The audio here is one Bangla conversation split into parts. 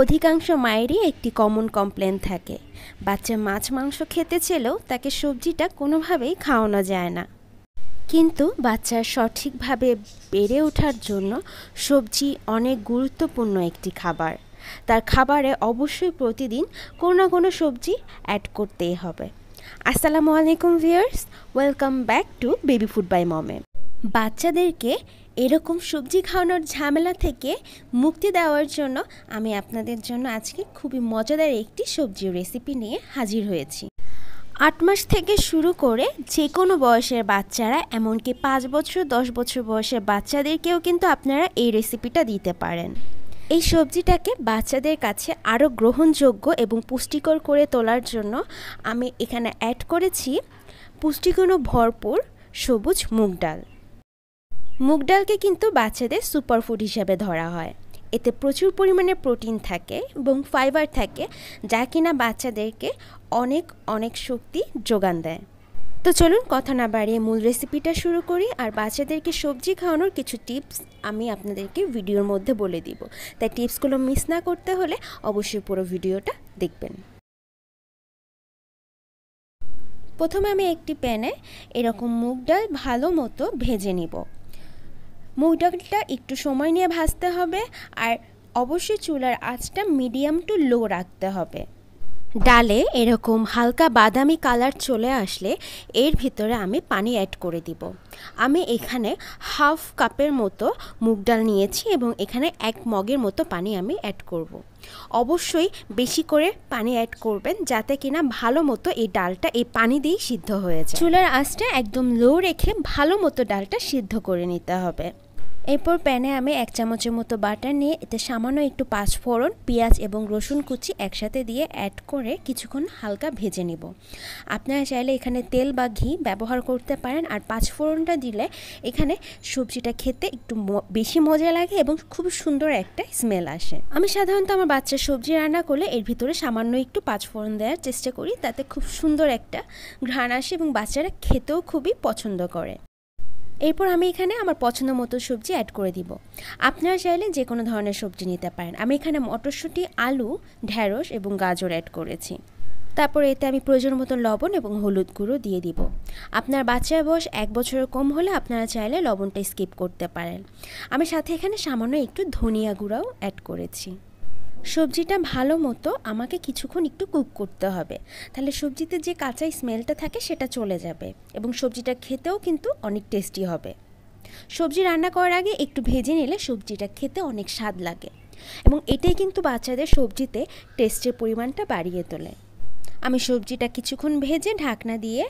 অধিকাংশ মায়েরই একটি কমন কমপ্লেন থাকে, বাচ্চা মাছ মাংস খেতে চেলেও তাকে সবজিটা কোনোভাবেই খাওয়ানো যায় না। কিন্তু বাচ্চার সঠিকভাবে বেড়ে ওঠার জন্য সবজি অনেক গুরুত্বপূর্ণ একটি খাবার। তার খাবারে অবশ্যই প্রতিদিন কোনো না কোনো সবজি অ্যাড করতেই হবে। আসসালামু আলাইকুম viewers, welcome back to baby food by মমে। বাচ্চাদেরকে এরকম সবজি খাওয়ানোর ঝামেলা থেকে মুক্তি দেওয়ার জন্য আমি আপনাদের জন্য আজকে খুবই মজাদার একটি সবজির রেসিপি নিয়ে হাজির হয়েছি। 8 মাস থেকে শুরু করে যে কোনো বয়সের বাচ্চারা, এমনকি 5 বছর 10 বছর বয়সের বাচ্চাদেরকেও কিন্তু আপনারা এই রেসিপিটা দিতে পারেন। এই সবজিটাকে বাচ্চাদের কাছে আরও গ্রহণযোগ্য এবং পুষ্টিকর করে তোলার জন্য আমি এখানে অ্যাড করেছি পুষ্টিগুণে ভরপুর সবুজ মুগ ডাল। মুগ ডালকে কিন্তু বাচ্চাদের সুপারফুড হিসাবে ধরা হয়। এতে প্রচুর পরিমাণে প্রোটিন থাকে এবং ফাইবার থাকে, যা কিনা বাচ্চাদেরকে অনেক শক্তি যোগান দেয়। তো চলুন কথা না বাড়িয়ে মূল রেসিপিটা শুরু করি। আর বাচ্চাদেরকে সবজি খাওয়ানোর কিছু টিপস আমি আপনাদেরকে ভিডিওর মধ্যে বলে দিব, তাই টিপসগুলো মিস না করতে হলে অবশ্যই পুরো ভিডিওটা দেখবেন। প্রথমে আমি একটি প্যানে এরকম মুগ ডাল ভালো মতো ভেজে নিব। মুগ ডালটা একটু সময় নিয়ে ভাজতে হবে, আর অবশ্যই চুলার আঁচটা মিডিয়াম টু লো রাখতে হবে। ডালে এরকম হালকা বাদামি কালার চলে আসলে এর ভিতরে আমি পানি অ্যাড করে দিব। আমি এখানে হাফ কাপের মতো মুগ ডাল নিয়েছি এবং এখানে 1 মগের মতো পানি আমি অ্যাড করব। অবশ্যই বেশি করে পানি অ্যাড করবেন, যাতে কিনা ভালো মতো এই ডালটা এই পানি দিয়েই সিদ্ধ হয়ে যায়। চুলার আঁচটা একদম লো রেখে ভালো মতো ডালটা সিদ্ধ করে নিতে হবে। এরপর প্যানে আমি 1 চামচের মতো বাটার নিয়ে এতে সামান্য একটু 5 ফোড়ন, পেঁয়াজ এবং রসুন কুচি একসাথে দিয়ে অ্যাড করে কিছুক্ষণ হালকা ভেজে নিব। আপনারা চাইলে এখানে তেল বা ঘি ব্যবহার করতে পারেন। আর 5 ফোড়নটা দিলে এখানে সবজিটা খেতে একটু বেশি মজা লাগে এবং খুব সুন্দর একটা স্মেল আসে। আমি সাধারণত আমার বাচ্চার সবজি রান্না করলে এর ভিতরে সামান্য একটু 5 ফোড়ন দেওয়ার চেষ্টা করি, তাতে খুব সুন্দর একটা ঘ্রাণ আসে এবং বাচ্চারা খেতেও খুবই পছন্দ করে। এরপর আমি এখানে আমার পছন্দ মতো সবজি অ্যাড করে দিব। আপনারা চাইলে যে কোনো ধরনের সবজি নিতে পারেন। আমি এখানে মটরশুঁটি, আলু, ঢেঁড়স এবং গাজর অ্যাড করেছি। তারপর এতে আমি প্রয়োজন মতো লবণ এবং হলুদ গুঁড়ো দিয়ে দিব। আপনার বাচ্চার বয়স 1 বছরের কম হলে আপনারা চাইলে লবণটা স্কিপ করতে পারেন। আমি সাথে এখানে সামান্য একটু ধনিয়া গুঁড়াও অ্যাড করেছি। সবজিটা ভালো মতো আমাকে কিছুক্ষণ একটু কুক করতে হবে, তাহলে সবজিতে যে কাঁচা স্মেলটা থাকে সেটা চলে যাবে এবং সবজিটা খেতেও কিন্তু অনেক টেস্টি হবে। সবজি রান্না করার আগে একটু ভেজে নিলে সবজিটা খেতে অনেক স্বাদ লাগে এবং এটাই কিন্তু বাচ্চাদের সবজিতে টেস্টের পরিমাণটা বাড়িয়ে তোলে। আমি সবজিটা কিছুক্ষণ ভেজে ঢাকনা দিয়ে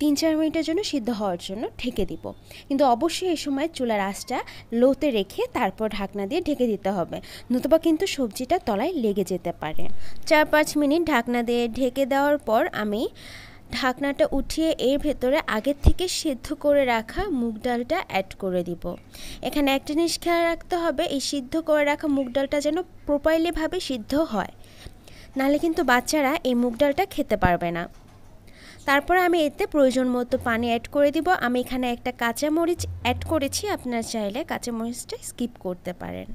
3-4 মিনিটের জন্য সিদ্ধ হওয়ার জন্য ঢেকে দিব। কিন্তু অবশ্যই এই সময় চুলার আঁচটা লোতে রেখে তারপর ঢাকনা দিয়ে ঢেকে দিতে হবে, নতুবা কিন্তু সবজিটা তলায় লেগে যেতে পারে। 4-5 মিনিট ঢাকনা দিয়ে ঢেকে দেওয়ার পর আমি ঢাকনাটা উঠিয়ে এর ভেতরে আগের থেকে সিদ্ধ করে রাখা মুগ ডালটা অ্যাড করে দিব। এখানে একটা জিনিস খেয়াল রাখতে হবে, এই সিদ্ধ করে রাখা মুগ ডালটা যেন প্রপারলিভাবে সিদ্ধ হয়, নাহলে কিন্তু বাচ্চারা এই মুগ ডালটা খেতে পারবে না। তারপর আমি এতে প্রয়োজন মতো পানি অ্যাড করে দিব। আমি এখানে একটা কাঁচামরিচ অ্যাড করেছি, আপনারা চাইলে কাঁচামরিচটা স্কিপ করতে পারেন।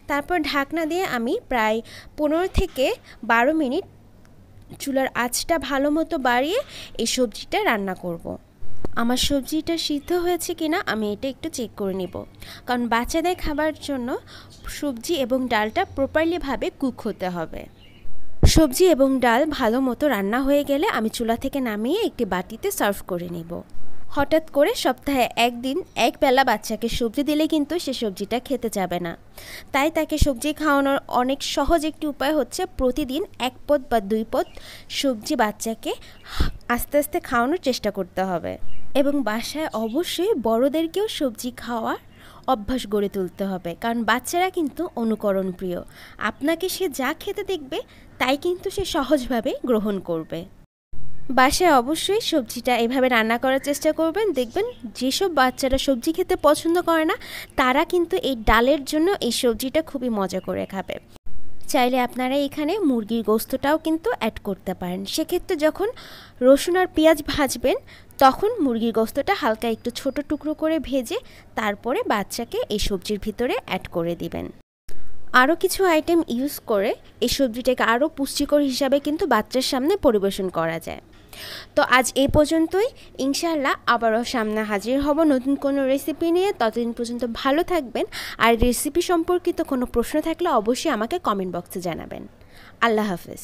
তারপর ঢাকনা দিয়ে আমি প্রায় 15 থেকে 12 মিনিট চুলার আঁচটা ভালো মতো বাড়িয়ে এই সবজিটা রান্না করব। আমার সবজিটা সিদ্ধ হয়েছে কিনা আমি এটা একটু চেক করে নিব, কারণ বাচ্চাদের খাবার জন্য সবজি এবং ডালটা প্রপারলিভাবে কুক হতে হবে। সবজি এবং ডাল ভালো মতো রান্না হয়ে গেলে আমি চুলা থেকে নামিয়ে একটি বাটিতে সার্ভ করে নিব। হঠাৎ করে সপ্তাহে 1 দিন 1 বেলা বাচ্চাকে সবজি দিলে কিন্তু সে সবজিটা খেতে যাবে না। তাই তাকে সবজি খাওয়ানোর অনেক সহজ একটি উপায় হচ্ছে প্রতিদিন 1 পদ বা 2 পদ সবজি বাচ্চাকে আস্তে আস্তে খাওয়ানোর চেষ্টা করতে হবে। এবং বাসায় অবশ্যই বড়দেরকেও সবজি খাওয়ার অভ্যাস গড়ে তুলতে হবে, কারণ বাচ্চারা কিন্তু অনুকরণ প্রিয়। আপনাকে সে যা খেতে দেখবে তাই কিন্তু সে সহজভাবে গ্রহণ করবে। বাসায় অবশ্যই সবজিটা এভাবে রান্না করার চেষ্টা করবেন। দেখবেন যেসব বাচ্চারা সবজি খেতে পছন্দ করে না তারা কিন্তু এই ডালের জন্য এই সবজিটা খুবই মজা করে খাবে। চাইলে আপনারা এখানে মুরগির গোস্তটাও কিন্তু অ্যাড করতে পারেন। সেক্ষেত্রে যখন রসুন আর পেঁয়াজ ভাজবেন তখন মুরগির গোস্তটা হালকা একটু ছোট টুকরো করে ভেজে তারপরে বাচ্চাকে এই সবজির ভিতরে অ্যাড করে দিবেন। আরও কিছু আইটেম ইউজ করে এই সবজিটাকে আরও পুষ্টিকর হিসাবে কিন্তু বাচ্চার সামনে পরিবেশন করা যায়। তো আজ এই পর্যন্তই। ইনশাআল্লাহ আবারও সামনে হাজির হব নতুন কোনো রেসিপি নিয়ে। ততদিন পর্যন্ত ভালো থাকবেন। আর রেসিপি সম্পর্কিত কোনো প্রশ্ন থাকলে অবশ্যই আমাকে কমেন্ট বক্সে জানাবেন। আল্লাহ হাফেজ।